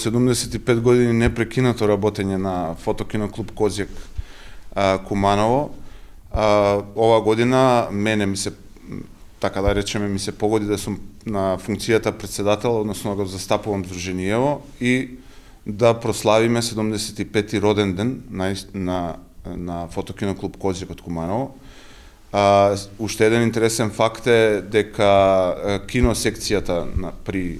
75 години непрекинато работење на Фотокино клуб Козјак Куманово. Ова година мене ми се, така да речеме, ми се погоди да сум на функцијата председател, односно да го застапувам Здруженијево и да прославиме 75-ти роден ден на Фотокино клуб Козјак од Куманово. Уште еден интересен факт е дека кино секцијата при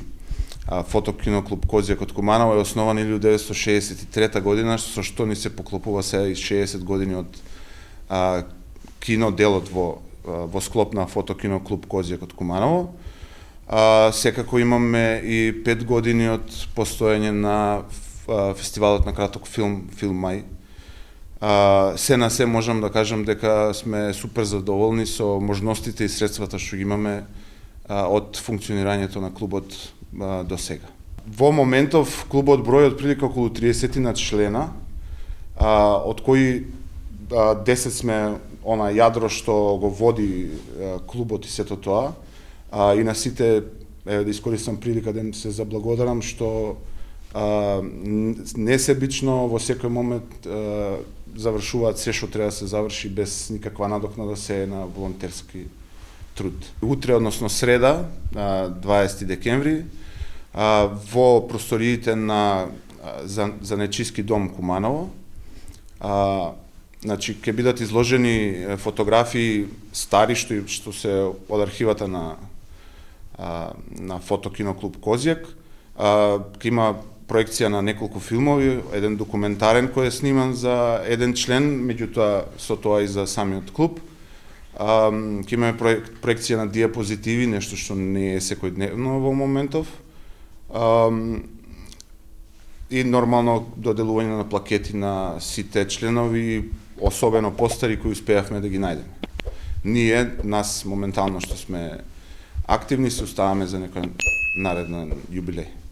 Фотокино клуб Козјак од Куманово е основан 1963 година, со што ни се поклопува сега и 60 години од кино делот во склоп на Фотокино клуб Козјак од Куманово. Секако имаме и 5 години од постоење на фестивалот на краток филм Филмај. Се на се можам да кажам дека сме супер задоволни со можностите и средствата што ги имаме од функционирањето на клубот до сега. Во моментов клубот брои отприлика околу 30 на члена, од кои 10 сме она јадро што го води клубот и сето тоа, и на сите да искористам прилика да им се заблагодарам што несебично во секој момент завршуваат се што треба да се заврши без никаква надокнада, се на волонтерски труд. Утре, односно среда, 20 декември, во просториите на Занечиски дом Куманово, значи ќе бидат изложени фотографии стари што се од архивата на Фотокино клуб Козјак. Ќе има проекција на неколку филмови, еден документарен кој е сниман за еден член, меѓутоа со тоа и за самиот клуб. Ќе имаме проекција на диапозитиви, нешто што не е секојдневно во моментов. И нормално доделување на плакети на сите членови, особено постари кои успеавме да ги најдеме. Нас моментално што сме активни се оставаме за некој нареден јубилеј.